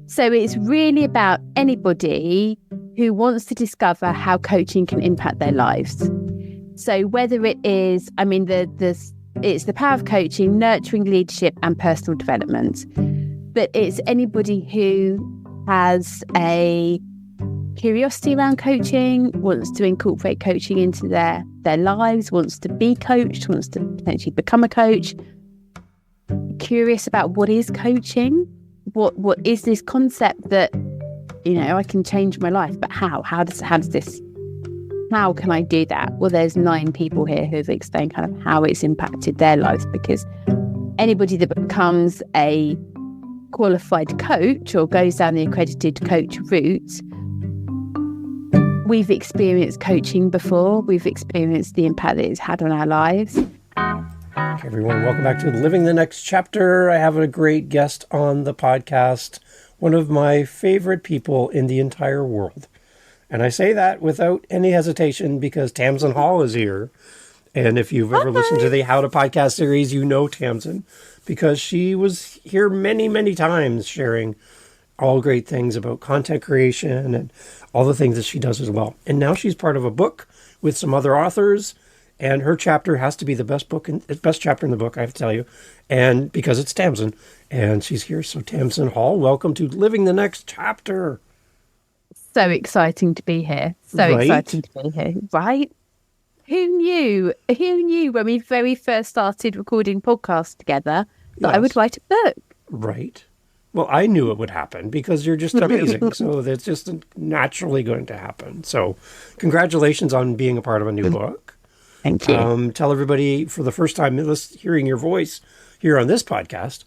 So it's really about anybody who wants to discover how coaching can impact their lives. So whether it is, it's the power of coaching, nurturing leadership and personal development. But it's anybody who has a curiosity around coaching, wants to incorporate coaching into their lives, wants to be coached, wants to potentially become a coach, curious about what is coaching, what is this concept that, I can change my life, but how can I do that? Well, there's 9 people here who've explained kind of how it's impacted their lives, because anybody that becomes a qualified coach or goes down the accredited coach route, we've experienced coaching before. We've experienced the impact that it's had on our lives. Hey everyone, welcome back to Living the Next Chapter. I have a great guest on the podcast, one of my favorite people in the entire world. And I say that without any hesitation because Tamzin Hall is here. And if you've ever listened to the How to Podcast series, you know Tamzin because she was here many, many times sharing all great things about content creation and all the things that she does as well. And now she's part of a book with some other authors. And her chapter has to be the best chapter in the book, I have to tell you. And because it's Tamzin, and she's here. So Tamzin Hall, welcome to Living the Next Chapter. So exciting to be here. Exciting to be here, right? Who knew when we very first started recording podcasts together that I would write a book? Right. Well, I knew it would happen because you're just amazing. So that's just naturally going to happen. So congratulations on being a part of a new book. Thank you. Tell everybody for the first time hearing your voice here on this podcast,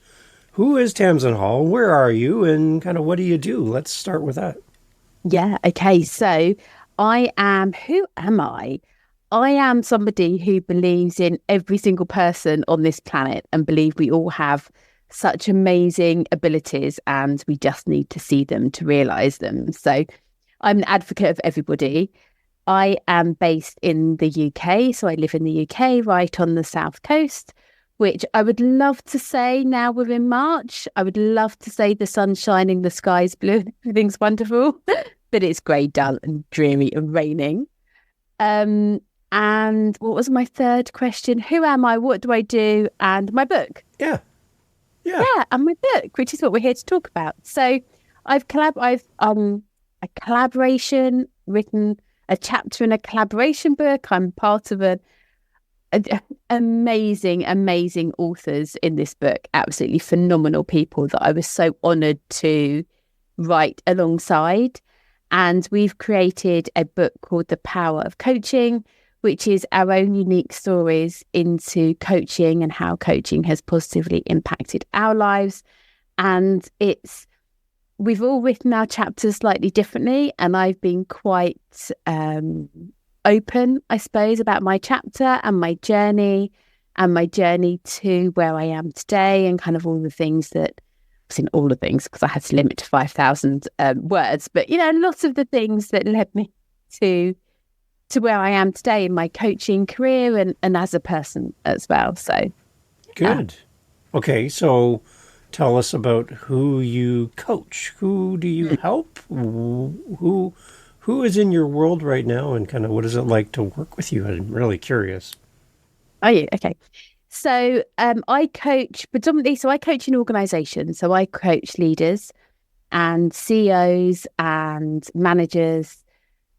who is Tamzin Hall? Where are you? And kind of what do you do? Let's start with that. Yeah. Okay. So who am I? I am somebody who believes in every single person on this planet and believe we all have such amazing abilities and we just need to see them to realize them. So I'm an advocate of everybody. I am based in the UK, so I live in the UK, right on the south coast, which I would love to say now we're in March. I would love to say the sun's shining, the sky's blue, everything's wonderful, but it's grey, dull and dreary and raining. And what was my third question? Who am I? What do I do? And my book. Yeah, and my book, which is what we're here to talk about. So I've a collaboration written. A chapter in a collaboration book. I'm part of an amazing authors in this book. Absolutely phenomenal people that I was so honoured to write alongside. And we've created a book called The Power of Coaching, which is our own unique stories into coaching and how coaching has positively impacted our lives. And we've all written our chapters slightly differently, and I've been quite open, I suppose, about my chapter and my journey to where I am today and kind of all the things because I had to limit to 5,000 words, but, lots of the things that led me to where I am today in my coaching career and as a person as well. So good. Okay, so tell us about who you coach. Who do you help? Who is in your world right now, and kind of what is it like to work with you? I'm really curious. Are you? Okay. So I coach predominantly. So I coach in organizations. So I coach leaders and CEOs and managers.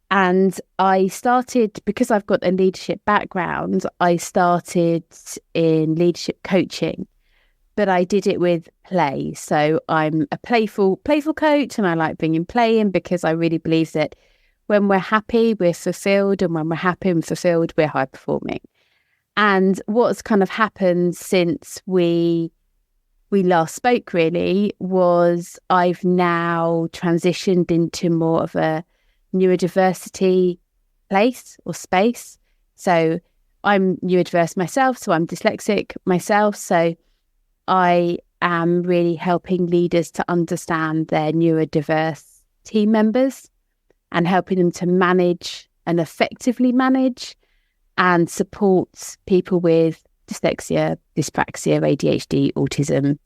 And I started, because I've got a leadership background, I started in leadership coaching. But I did it with play. So I'm a playful coach, and I like bringing play in because I really believe that when we're happy, we're fulfilled, and when we're happy and fulfilled, we're high performing. And what's kind of happened since we last spoke really was I've now transitioned into more of a neurodiversity place or space. So I'm neurodiverse myself, so I'm dyslexic myself. So I am really helping leaders to understand their neurodiverse team members and helping them to manage and effectively manage and support people with dyslexia, dyspraxia, ADHD, autism,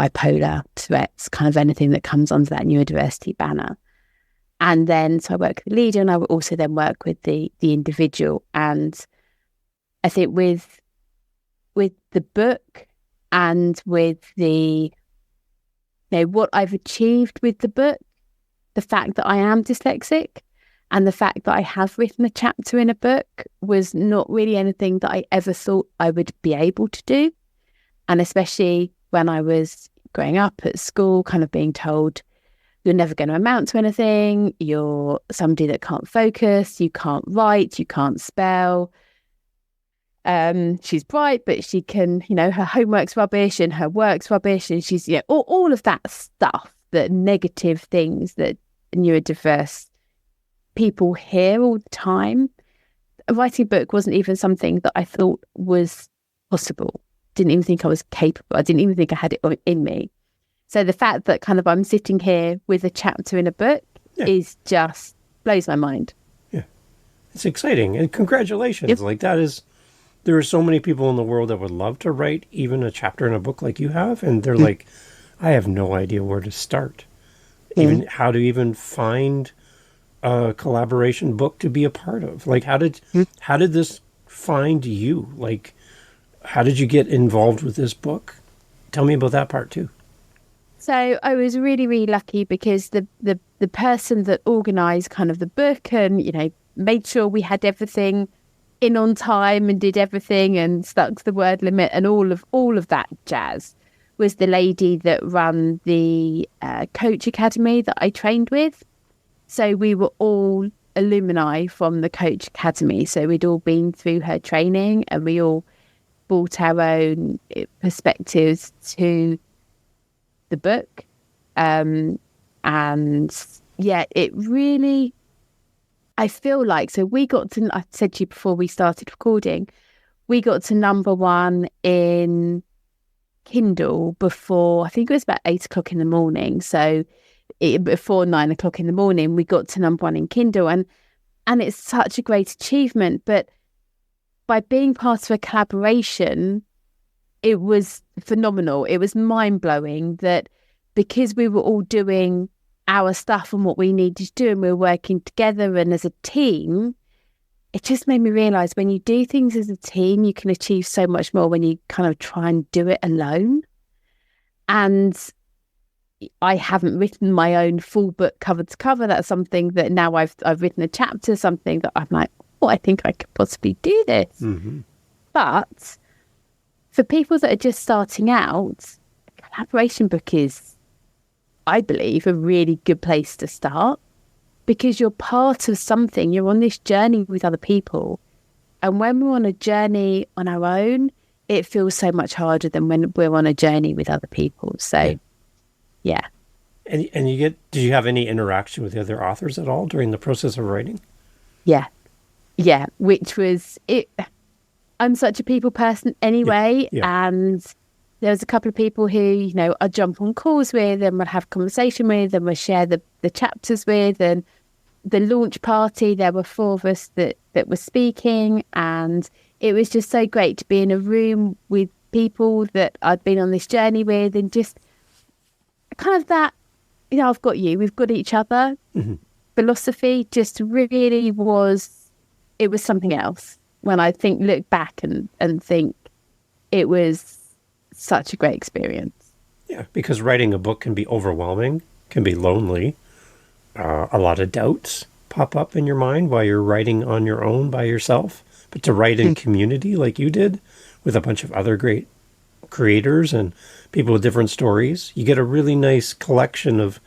bipolar, Tourette's, kind of anything that comes under that neurodiversity banner. And then, so I work with the leader, and I will also then work with the individual. And I think with the book and with the, what I've achieved with the book, the fact that I am dyslexic and the fact that I have written a chapter in a book was not really anything that I ever thought I would be able to do. And especially when I was growing up at school, kind of being told, you're never going to amount to anything, you're somebody that can't focus, you can't write, you can't spell. She's bright, but she can, her homework's rubbish and her work's rubbish, and she's, all of that stuff, the negative things that neurodiverse people hear all the time. Writing a book wasn't even something that I thought was possible. Didn't even think I was capable. I didn't even think I had it in me. So the fact that kind of I'm sitting here with a chapter in a book is just blows my mind. Yeah, it's exciting, and congratulations! Yep. Like that is. There are so many people in the world that would love to write even a chapter in a book like you have. And they're like, I have no idea where to start. Even how to even find a collaboration book to be a part of. Like, how did this find you? Like, how did you get involved with this book? Tell me about that part too. So I was really, really lucky because the person that organised kind of the book and, made sure we had everything in on time and did everything and stuck to the word limit and all of that jazz was the lady that ran the coach academy that I trained with. So we were all alumni from the coach academy. So we'd all been through her training and we all brought our own perspectives to the book. And yeah, it really... I feel like, so we got to, I said to you before we started recording, we got to number one in Kindle before, I think it was about 8 o'clock in the morning. So before 9 o'clock in the morning, we got to number one in Kindle. And it's such a great achievement. But by being part of a collaboration, it was phenomenal. It was mind-blowing that because we were all doing our stuff and what we needed to do and we were working together and as a team, it just made me realise when you do things as a team, you can achieve so much more when you kind of try and do it alone. And I haven't written my own full book cover to cover. That's something that now I've written a chapter, something that I'm like, I think I could possibly do this. Mm-hmm. But for people that are just starting out, a collaboration book is, I believe, a really good place to start because you're part of something. You're on this journey with other people. And when we're on a journey on our own, it feels so much harder than when we're on a journey with other people. So, yeah. And did you have any interaction with the other authors at all during the process of writing? Yeah, which was it. I'm such a people person anyway, and there was a couple of people who, I jump on calls with and would have conversation with and would share the chapters with. And the launch party, there were 4 of us that were speaking. And it was just so great to be in a room with people that I'd been on this journey with and just kind of that, I've got you, we've got each other. Mm-hmm. Philosophy just really was, it was something else. When I look back and think it was such a great experience. Yeah, because writing a book can be overwhelming, can be lonely. A lot of doubts pop up in your mind while you're writing on your own by yourself. But to write in community like you did with a bunch of other great creators and people with different stories, you get a really nice collection of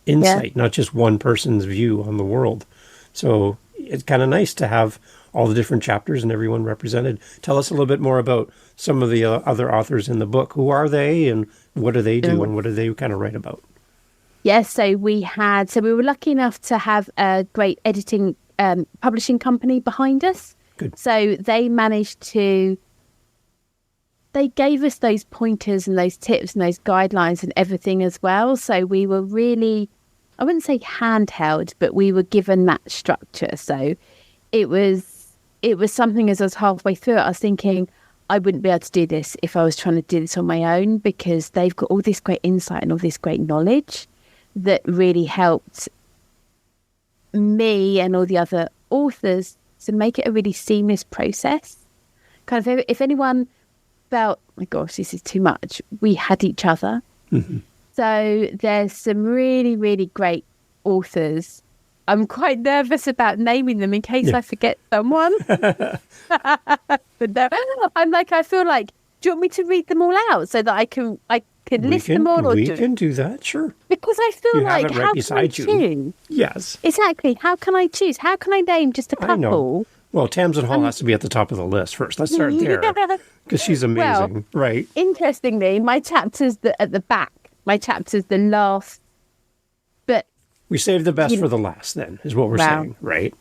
insight, not just one person's view on the world. So it's kind of nice to have all the different chapters and everyone represented. Tell us a little bit more about some of the other authors in the book. Who are they and what do they do and what do they kind of write about? Yes, so we were lucky enough to have a great editing publishing company behind us. Good. So they gave us those pointers and those tips and those guidelines and everything as well. So we were really, I wouldn't say handheld, but we were given that structure. So it was something as I was halfway through it, I was thinking, I wouldn't be able to do this if I was trying to do this on my own, because they've got all this great insight and all this great knowledge that really helped me and all the other authors to make it a really seamless process. Kind of, if anyone felt, oh my gosh, this is too much, we had each other. Mm-hmm. So there's some really, really great authors. I'm quite nervous about naming them in case I forget someone. But no, I feel like, do you want me to read them all out so that I can list them all? We can do that, sure. Because I feel you like, have it right how beside can I choose? Yes. Exactly. How can I choose? How can I name just a couple? I know. Well, Tamzin Hall has to be at the top of the list first. Let's start there. Because she's amazing, well, right? Interestingly, my chapter's at the back. My chapter's the last. But we saved the best for the last, then, is what we're saying, right?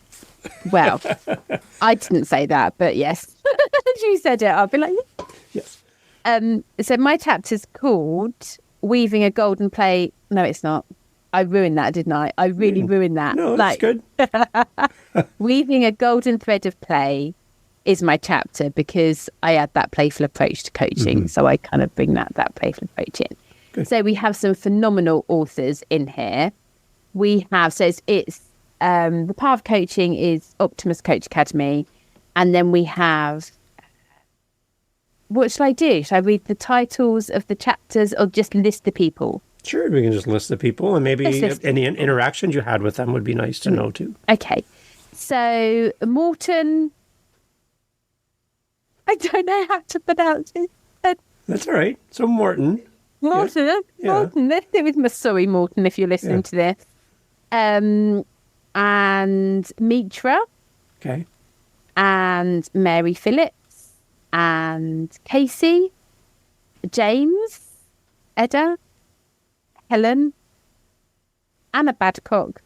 Well, I didn't say that, but yes. You said it. I'll be like, yes. So my chapter's called Weaving a Golden Play. No, it's not. I ruined that, didn't I? I really ruined that. No, that's good. Weaving a Golden Thread of Play is my chapter, because I add that playful approach to coaching. Mm-hmm. So I kind of bring that playful approach in. Good. So we have some phenomenal authors in here. We have, so it's the Power of Coaching is Optimus Coach Academy. And then we have, what shall I do? Shall I read the titles of the chapters or just list the people? Sure, we can just list the people, and maybe any interactions you had with them would be nice to know too. Okay. So Morton, I don't know how to pronounce it. That's all right. So Morton. Morton. Let's do it with sorry, Morton, if you're listening to this. And Mitra. Okay. And Mary Phillips. And Casey. James. Edda. Helen. Anna Badcock.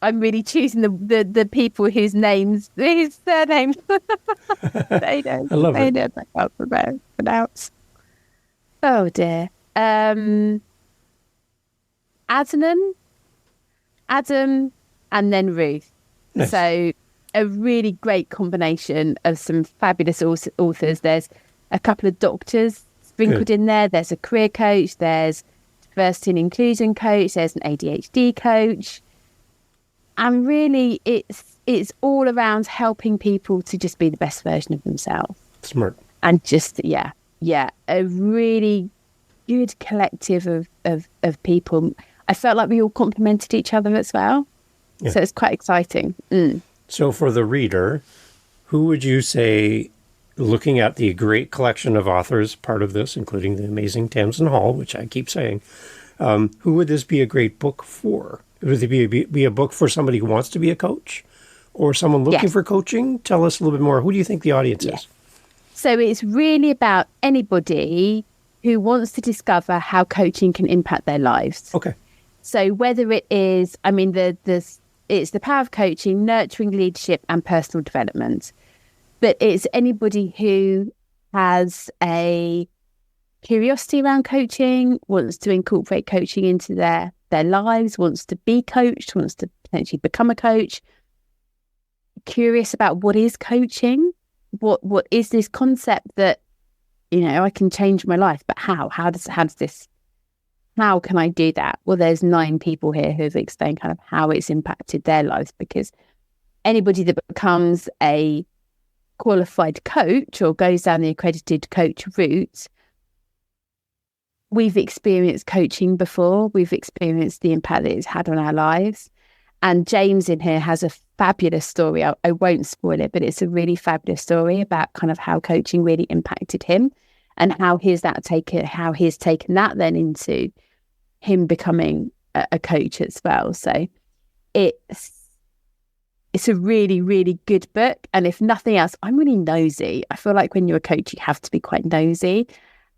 I'm really choosing the people whose surnames they don't. I love it. They don't pronounce. Oh dear. Adam, and then Ruth. Nice. So a really great combination of some fabulous authors. There's a couple of doctors sprinkled in there. There's a career coach. There's diversity and inclusion coach. There's an ADHD coach. And really, it's all around helping people to just be the best version of themselves. Smart. And just, a really good collective of people. I felt like we all complemented each other as well. Yeah. So it's quite exciting. Mm. So for the reader, who would you say, looking at the great collection of authors, part of this, including the amazing Tamzin Hall, which I keep saying, who would this be a great book for? Would it be a book for somebody who wants to be a coach or someone looking for coaching? Tell us a little bit more. Who do you think the audience is? So it's really about anybody who wants to discover how coaching can impact their lives. Okay. So whether it is, it's the Power of Coaching, Nurturing Leadership and Personal Development. But it's anybody who has a curiosity around coaching, wants to incorporate coaching into their lives, wants to be coached, wants to potentially become a coach, curious about what is coaching, what is this concept that, I can change my life, but how can I do that? Well, there's 9 people here who've explained kind of how it's impacted their lives, because anybody that becomes a qualified coach or goes down the accredited coach route, we've experienced coaching before. We've experienced the impact that it's had on our lives. And James in here has a fabulous story. I won't spoil it, but it's a really fabulous story about kind of how coaching really impacted him and how he's taken that then into him becoming a coach as well. So it's a really, really good book. And if nothing else, I'm really nosy. I feel like when you're a coach, you have to be quite nosy.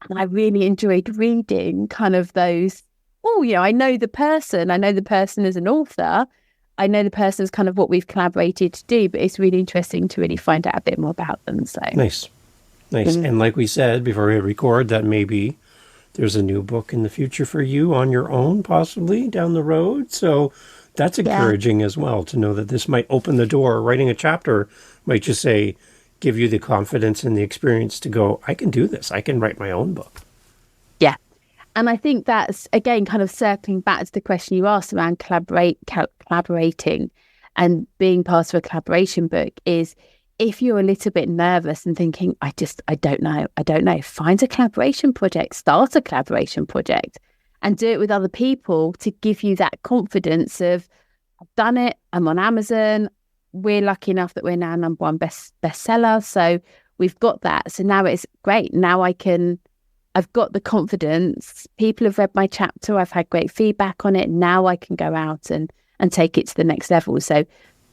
And I really enjoyed reading kind of those, I know the person as an author. I know the person is kind of what we've collaborated to do, but it's really interesting to really find out a bit more about them. So Nice. And like we said before we record, that maybe there's a new book in the future for you on your own, possibly down the road. So that's encouraging as well, to know that this might open the door. Writing a chapter might just say, give you the confidence and the experience to go, I can do this. I can write my own book. Yeah. And I think that's, again, kind of circling back to the question you asked around collaborating and being part of a collaboration book is, if you're a little bit nervous and thinking, I don't know, find a collaboration project, start a collaboration project and do it with other people to give you that confidence of, I've done it, I'm on Amazon, we're lucky enough that we're now #1 bestseller. So we've got that. So now it's great. Now I've got the confidence. People have read my chapter. I've had great feedback on it. Now I can go out and take it to the next level. So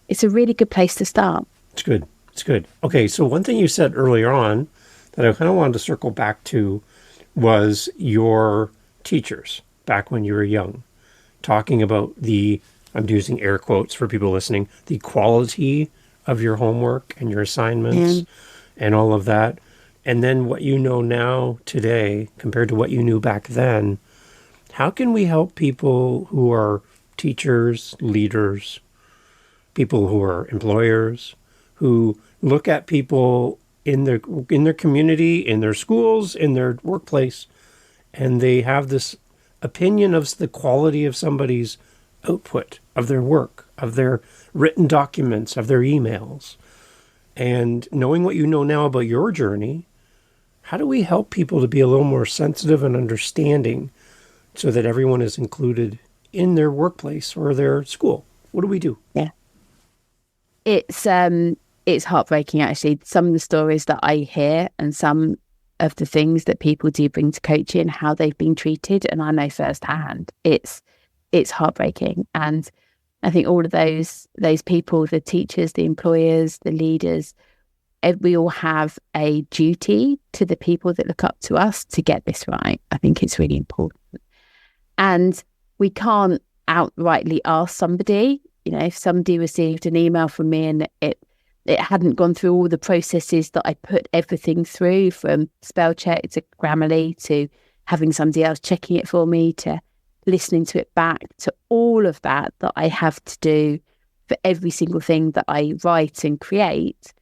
it's a really good place to start. It's good. It's good. Okay. So one thing you said earlier on that I kind of wanted to circle back to was your teachers back when you were young, talking about I'm using air quotes for people listening, the quality of your homework and your assignments and all of that. And then what you know now today compared to what you knew back then. How can we help people who are teachers, leaders, people who are employers, who look at people in their community, in their schools, in their workplace, and they have this opinion of the quality of somebody's output, of their work, of their written documents, of their emails? And knowing what you know now about your journey, how do we help people to be a little more sensitive and understanding so that everyone is included in their workplace or their school? What do we do? Yeah. It's heartbreaking, actually. Some of the stories that I hear and some of the things that people do bring to coaching, how they've been treated, and I know firsthand, it's heartbreaking. And I think all of those people, the teachers, the employers, the leaders, we all have a duty to the people that look up to us to get this right. I think it's really important. And we can't outrightly ask somebody, if somebody received an email from me and it hadn't gone through all the processes that I put everything through, from spell check to Grammarly to having somebody else checking it for me to listening to it back to all of that I have to do for every single thing that I write and create.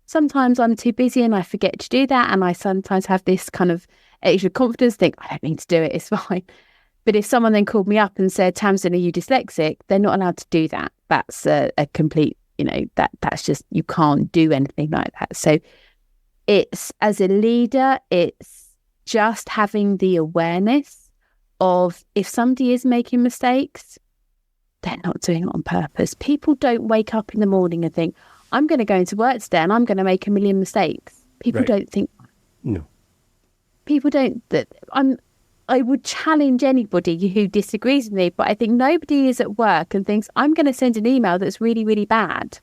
Sometimes I'm too busy and I forget to do that. And I sometimes have this kind of extra confidence, think, I don't need to do it, it's fine. But if someone then called me up and said, Tamzin, are you dyslexic? They're not allowed to do that. That's a complete, that's just, you can't do anything like that. So it's, as a leader, it's just having the awareness of, if somebody is making mistakes, they're not doing it on purpose. People don't wake up in the morning and think, I'm going to go into work today and I'm going to make a million mistakes. People don't think that. No. People don't. I would challenge anybody who disagrees with me, but I think nobody is at work and thinks, I'm going to send an email that's really, really bad.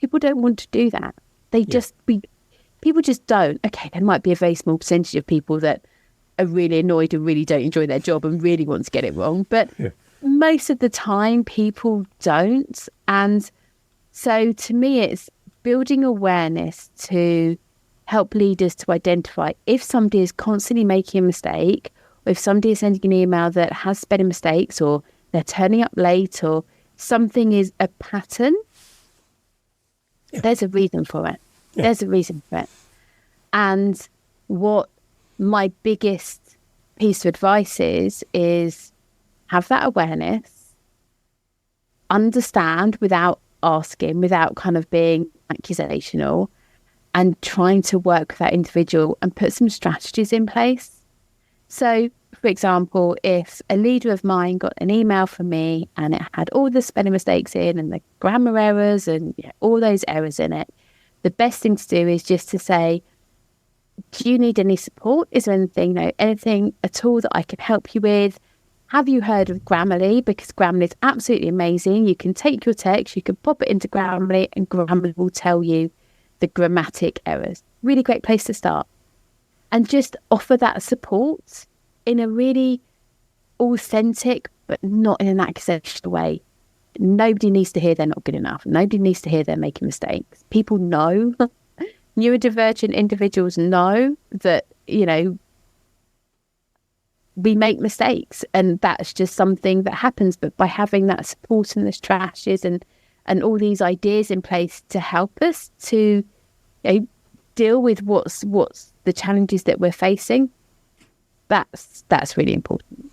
People don't want to do that. People just don't. Okay, there might be a very small percentage of people that are really annoyed and really don't enjoy their job and really want to get it wrong. But most of the time, people don't. And so to me, it's building awareness to help leaders to identify if somebody is constantly making a mistake, or if somebody is sending an email that has spelling mistakes, or they're turning up late, or something is a pattern. There's a reason for it. There's a reason for it. And what my biggest piece of advice is have that awareness, understand without asking, without kind of being accusational, and trying to work with that individual and put some strategies in place. So, for example, if a leader of mine got an email from me and it had all the spelling mistakes in and the grammar errors and all those errors in it, the best thing to do is just to say, do you need any support? Is there anything at all that I can help you with? Have you heard of Grammarly? Because Grammarly is absolutely amazing. You can take your text, you can pop it into Grammarly, and Grammarly will tell you the grammatic errors. Really great place to start. And just offer that support in a really authentic, but not in an accusational way. Nobody needs to hear they're not good enough. Nobody needs to hear they're making mistakes. People know, neurodivergent individuals know that, we make mistakes, and that's just something that happens. But by having that support and the strategies and all these ideas in place to help us to deal with what's the challenges that we're facing. That's really important.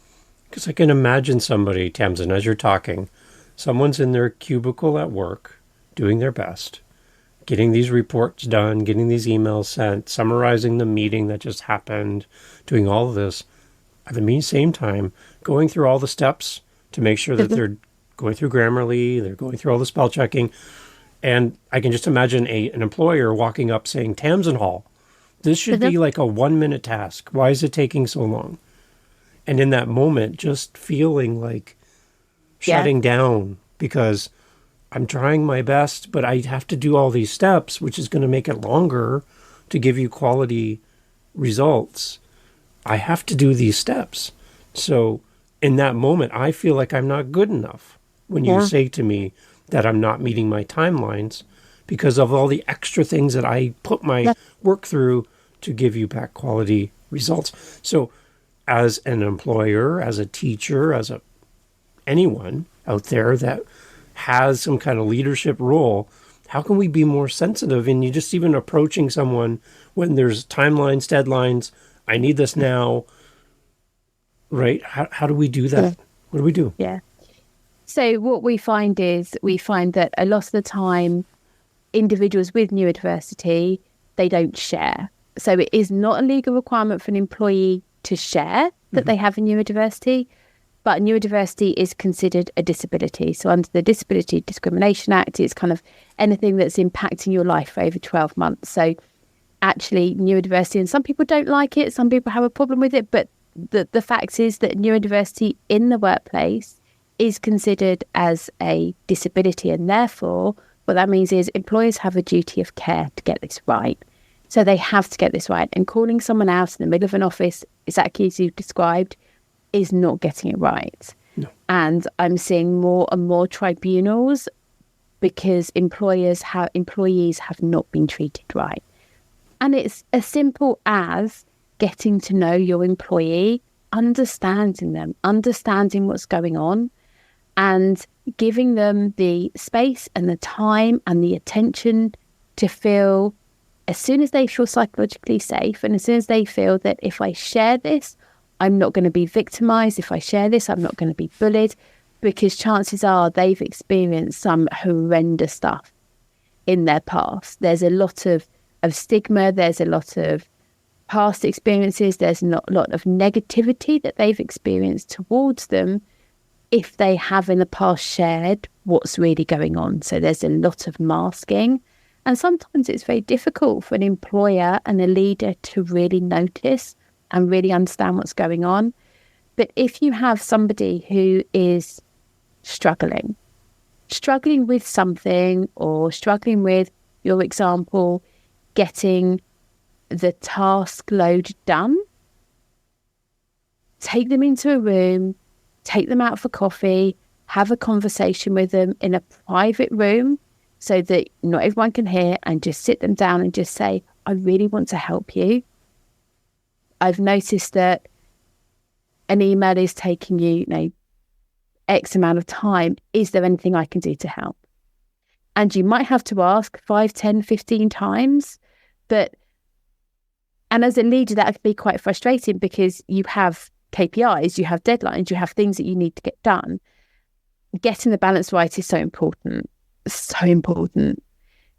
Because I can imagine somebody, Tamzin, as you're talking, someone's in their cubicle at work, doing their best, getting these reports done, getting these emails sent, summarizing the meeting that just happened, doing all of this. At the same time, going through all the steps to make sure that they're going through Grammarly, they're going through all the spell checking. And I can just imagine an employer walking up saying, Tamzin Hall, this should be like a 1-minute task. Why is it taking so long? And in that moment, just feeling like shutting down because I'm trying my best, but I have to do all these steps, which is going to make it longer to give you quality results. I have to do these steps. So in that moment, I feel like I'm not good enough when you say to me that I'm not meeting my timelines because of all the extra things that I put my work through to give you back quality results. So as an employer, as a teacher, anyone out there that has some kind of leadership role, how can we be more sensitive in you just even approaching someone when there's timelines, deadlines, I need this now, right? How do we do that? What do we do? Yeah. So what we find that a lot of the time, individuals with neurodiversity, they don't share. So it is not a legal requirement for an employee to share that they have a neurodiversity, but neurodiversity is considered a disability. So under the Disability Discrimination Act, it's kind of anything that's impacting your life for over 12 months. So actually neurodiversity, and some people don't like it, some people have a problem with it, but the fact is that neurodiversity in the workplace is considered as a disability, and therefore what that means is employers have a duty of care to get this right. So they have to get this right, and calling someone out in the middle of an office, exactly as you've described, is not getting it right. No. And I'm seeing more and more tribunals because employees have not been treated right. And it's as simple as getting to know your employee, understanding them, understanding what's going on, and giving them the space and the time and the attention to feel, as soon as they feel psychologically safe and as soon as they feel that if I share this, I'm not going to be victimized. If I share this, I'm not going to be bullied, because chances are they've experienced some horrendous stuff in their past. There's a lot of stigma. There's a lot of past experiences. There's a lot of negativity that they've experienced towards them if they have in the past shared what's really going on. So there's a lot of masking. And sometimes it's very difficult for an employer and a leader to really notice and really understand what's going on. But if you have somebody who is struggling with something, or struggling with, your example, getting the task load done, take them into a room, take them out for coffee, have a conversation with them in a private room so that not everyone can hear, and just sit them down and just say, I really want to help you. I've noticed that an email is taking you, X amount of time. Is there anything I can do to help? And you might have to ask 5, 10, 15 times. And as a leader, that can be quite frustrating because you have KPIs, you have deadlines, you have things that you need to get done. Getting the balance right is so important. So important.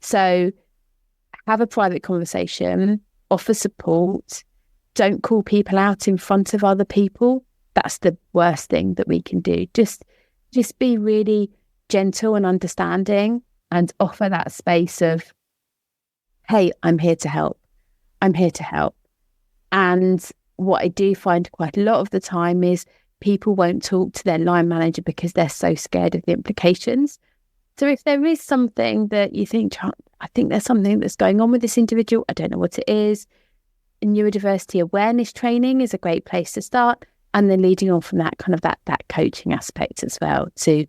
So have a private conversation, offer support. Don't call people out in front of other people. That's the worst thing that we can do. Just be really gentle and understanding, and offer that space of, hey, I'm here to help. I'm here to help. And what I do find quite a lot of the time is people won't talk to their line manager because they're so scared of the implications. So if there is something that you think, I think there's something that's going on with this individual, I don't know what it is, neurodiversity awareness training is a great place to start, and then leading on from that, kind of that coaching aspect as well to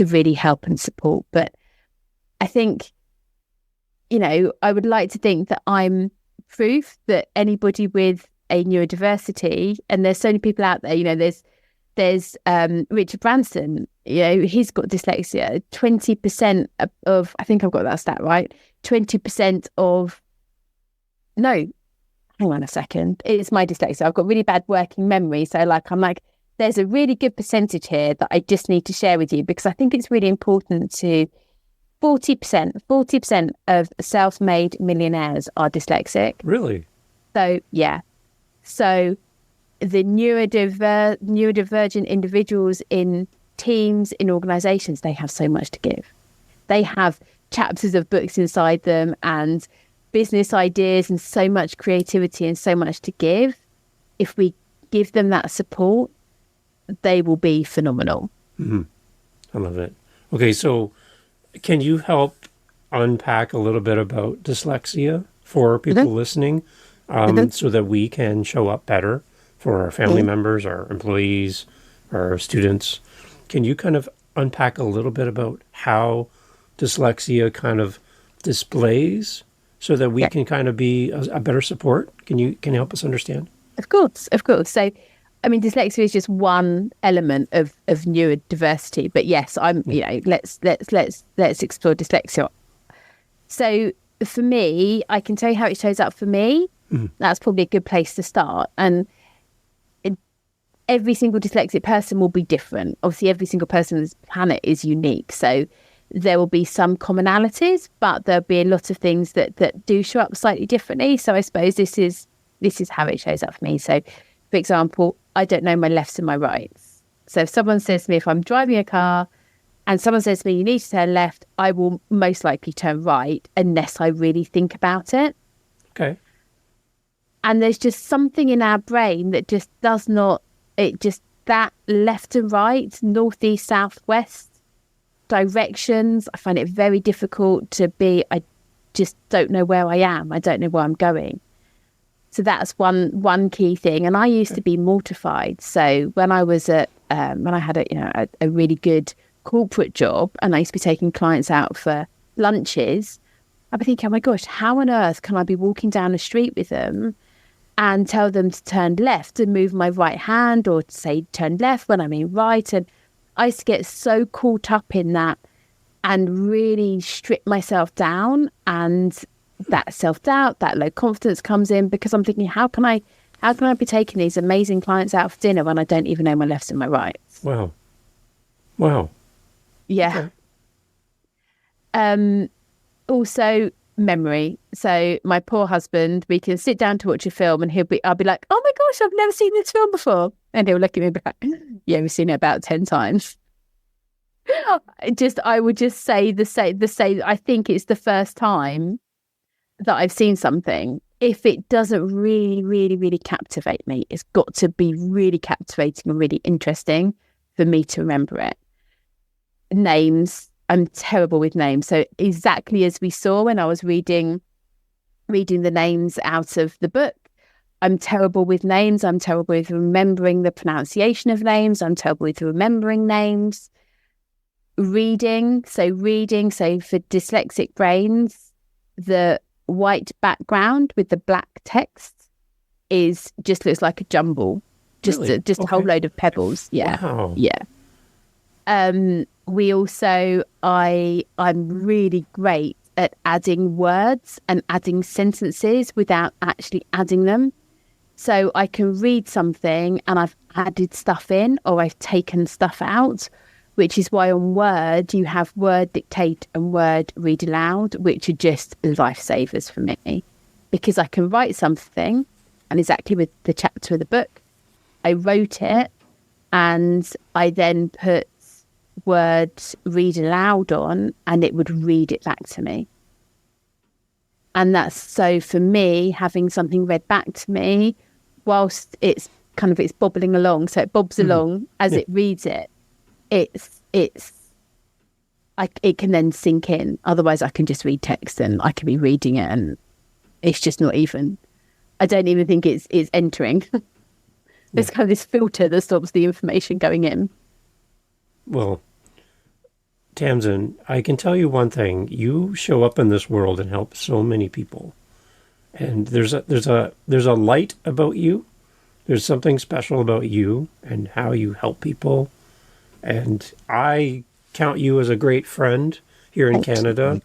really help and support. But I think, I would like to think that I'm proof that anybody with a neurodiversity, and there's so many people out there, there's Richard Branson, he's got dyslexia. 20% of, I think I've got that stat right, 20% of No, hang on a second. It's my dyslexia. I've got really bad working memory. So I'm like, there's a really good percentage here that I just need to share with you, because I think it's really important to 40% of self-made millionaires are dyslexic. Really? So, yeah. So the neurodivergent individuals in teams, in organizations, they have so much to give. They have chapters of books inside them and business ideas and so much creativity and so much to give. If we give them that support, they will be phenomenal. Mm-hmm. I love it. Okay, so can you help unpack a little bit about dyslexia for people listening, so that we can show up better for our family members, our employees, our students? Can you kind of unpack a little bit about how dyslexia kind of displays so that we can kind of be a better support? Can you help us understand? Of course. So, I mean, dyslexia is just one element of neurodiversity. But yes, let's explore dyslexia. So for me, I can tell you how it shows up for me. Mm-hmm. That's probably a good place to start. And every single dyslexic person will be different. Obviously, every single person on this planet is unique. So there will be some commonalities, but there'll be a lot of things that do show up slightly differently. So I suppose this is how it shows up for me. So, for example, I don't know my lefts and my rights. So if someone says to me, if I'm driving a car and someone says to me, you need to turn left, I will most likely turn right unless I really think about it. Okay. And there's just something in our brain that just does not, that left and right, northeast, southwest directions, I find it very difficult to be, I just don't know where I am. I don't know where I'm going. So that's one key thing. And I used to be mortified. So when I was when I had a really good corporate job and I used to be taking clients out for lunches, I'd be thinking, oh my gosh, how on earth can I be walking down the street with them and tell them to turn left and move my right hand, or to say turn left when I mean right? And I used to get so caught up in that and really strip myself down, and that self-doubt, that low confidence comes in, because I'm thinking, how can I be taking these amazing clients out for dinner when I don't even know my lefts and my rights? Wow. Yeah. Okay. Also memory. So my poor husband, we can sit down to watch a film and I'll be like, oh my gosh, I've never seen this film before. And he'll look at me and be like, yeah, we've seen it about 10 times. I would just say I think it's the first time that I've seen something. If it doesn't really, really, really captivate me, it's got to be really captivating and really interesting for me to remember it. Names, I'm terrible with names. So exactly as we saw when I was reading the names out of the book, I'm terrible with names. I'm terrible with remembering the pronunciation of names. I'm terrible with remembering names. Reading. So for dyslexic brains, the white background with the black text looks like a jumble, just a whole load of pebbles. Yeah. Wow. Yeah. We also, I'm really great at adding words and adding sentences without actually adding them. So I can read something and I've added stuff in, or I've taken stuff out, which is why on Word you have Word dictate and Word read aloud, which are just lifesavers for me, because I can write something, and exactly with the chapter of the book, I wrote it and I then put Word read aloud on, and it would read it back to me. And that's, so for me, having something read back to me whilst it's bobbling along, so it bobs along as it reads it, it can then sink in. Otherwise I can just read text and I can be reading it and it's just not even, I don't even think it's entering. There's kind of this filter that stops the information going in. Well, Tamzin, I can tell you one thing. You show up in this world and help so many people. And there's a light about you. There's something special about you and how you help people. And I count you as a great friend here in Canada.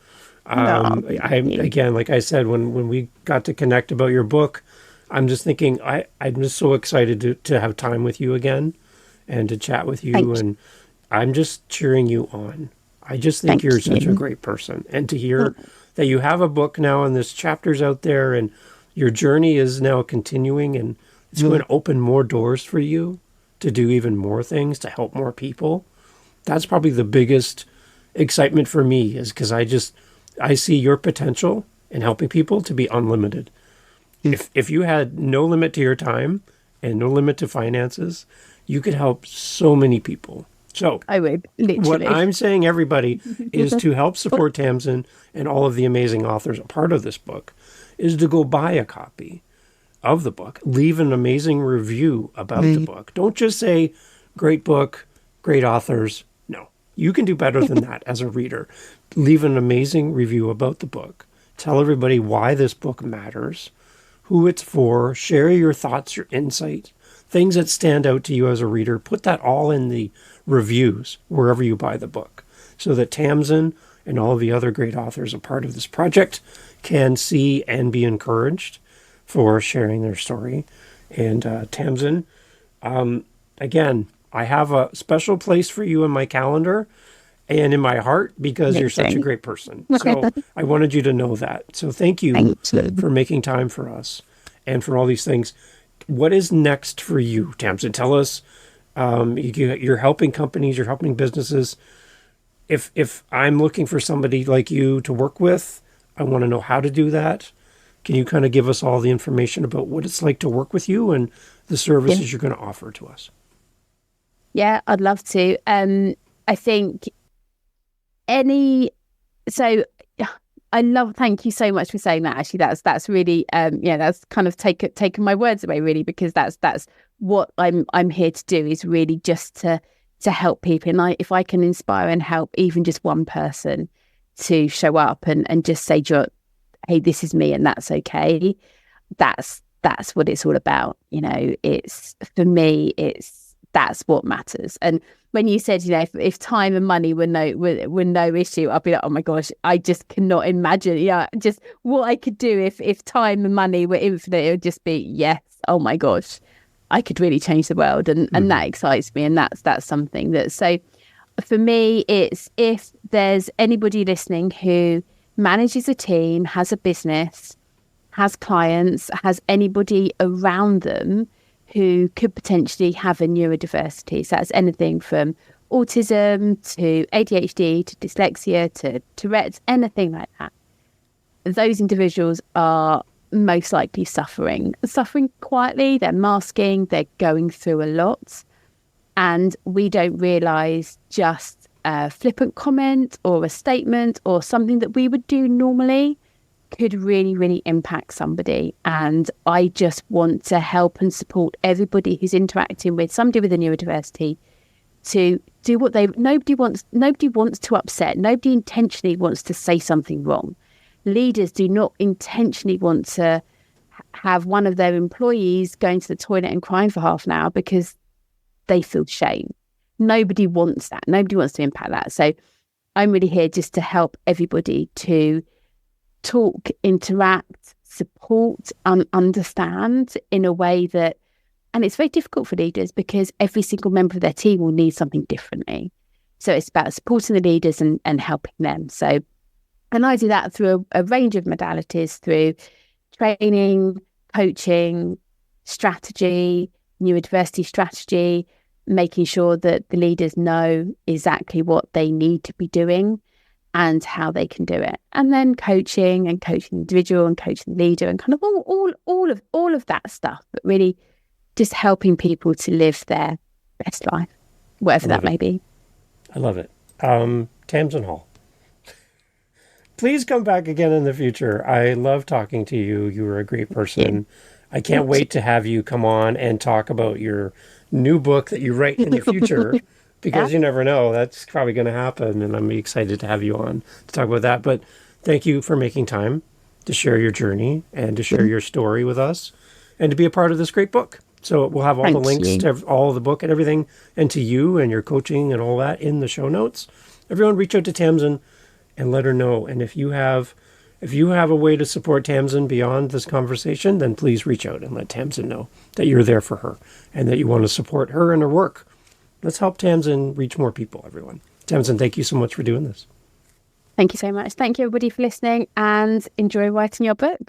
Thank you. Again, like I said, when we got to connect about your book, I'm just thinking I'm just so excited to have time with you again and to chat with you. Thank you. And I'm just cheering you on. I just think Thank you're such a you. great person. And to hear that you have a book now and there's chapters out there and your journey is now continuing and it's going to open more doors for you to do even more things, to help more people. That's probably the biggest excitement for me, is because I see your potential in helping people to be unlimited. If you had no limit to your time and no limit to finances, you could help so many people. So I would, what literally. I'm saying, everybody, is to help support Tamzin and all of the amazing authors a part of this book, is to go buy a copy of the book. Leave an amazing review about the book. Don't just say, great book, great authors. No, you can do better than that as a reader. Leave an amazing review about the book. Tell everybody why this book matters, who it's for, share your thoughts, your insight, things that stand out to you as a reader. Put that all in the reviews wherever you buy the book so that Tamzin and all of the other great authors a part of this project can see and be encouraged for sharing their story. And Tamzin, again, I have a special place for you in my calendar and in my heart because you're such a great person. So I wanted you to know that. So thank you for making time for us and for all these things. What is next for you, Tamzin? Tell us. You're helping companies, you're helping businesses. If I'm looking for somebody like you to work with, I want to know how to do that. Can you kind of give us all the information about what it's like to work with you and the services you're going to offer to us? Yeah, I'd love to. I think so thank you so much for saying that. Actually, that's really, that's kind of taken my words away, really, because that's what I'm here to do, is really just to help people. And if I can inspire and help even just one person to show up and just say, hey, this is me and that's okay. That's what it's all about. It's, for me, that's what matters. And when you said, if time and money were no issue, I'd be like, oh my gosh, I just cannot imagine, just what I could do if time and money were infinite. It would just be, yes, oh my gosh, I could really change the world. And that excites me. And that's something that, so for me, it's, if there's anybody listening who manages a team, has a business, has clients, has anybody around them who could potentially have a neurodiversity. So that's anything from autism to ADHD to dyslexia to Tourette's, anything like that. Those individuals are most likely suffering quietly. They're masking, they're going through a lot. And we don't realise just a flippant comment or a statement or something that we would do normally could really, really impact somebody. And I just want to help and support everybody who's interacting with somebody with a neurodiversity to do what nobody wants to upset. Nobody intentionally wants to say something wrong. Leaders do not intentionally want to have one of their employees going to the toilet and crying for half an hour because they feel shame. Nobody wants that. Nobody wants to impact that. So I'm really here just to help everybody to talk, interact, support, and understand in a way that, and it's very difficult for leaders because every single member of their team will need something differently. So it's about supporting the leaders and helping them. So, and I do that through a range of modalities, through training, coaching, strategy, neurodiversity strategy, making sure that the leaders know exactly what they need to be doing and how they can do it, and then coaching the individual and coaching the leader and kind of all of that stuff, but really just helping people to live their best life, whatever that may be. I love it. Tamzin Hall, please come back again in the future. I love talking to you. You were a great person. I can't wait to have you come on and talk about your new book that you write in the future. Because you never know, that's probably going to happen. And I'm excited to have you on to talk about that. But thank you for making time to share your journey and to share your story with us and to be a part of this great book. So we'll have all the links to all the book and everything, and to you and your coaching and all that in the show notes. Everyone reach out to Tamzin and let her know. And if you have a way to support Tamzin beyond this conversation, then please reach out and let Tamzin know that you're there for her and that you want to support her and her work. Let's help Tamzin reach more people, everyone. Tamzin, thank you so much for doing this. Thank you so much. Thank you, everybody, for listening, and enjoy writing your book.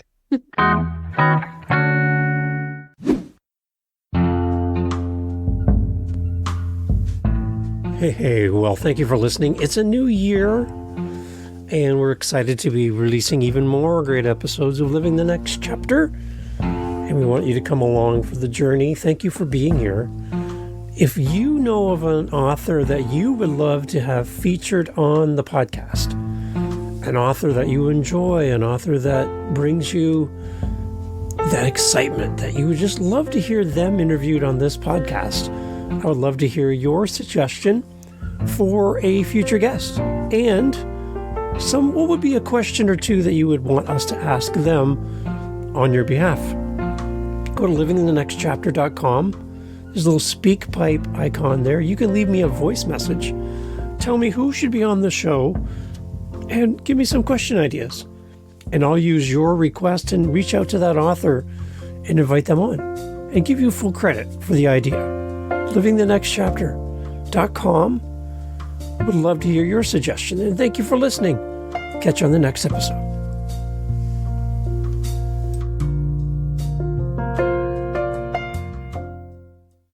Hey, well, thank you for listening. It's a new year, and we're excited to be releasing even more great episodes of Living the Next Chapter, and we want you to come along for the journey. Thank you for being here. If you know of an author that you would love to have featured on the podcast, an author that you enjoy, an author that brings you that excitement, that you would just love to hear them interviewed on this podcast, I would love to hear your suggestion for a future guest, and what would be a question or two that you would want us to ask them on your behalf. Go to livingthenextchapter.com. There's a little speak pipe icon there. You can leave me a voice message. Tell me who should be on the show and give me some question ideas. And I'll use your request and reach out to that author and invite them on and give you full credit for the idea. livingthenextchapter.com. Would love to hear your suggestion, and thank you for listening. Catch you on the next episode.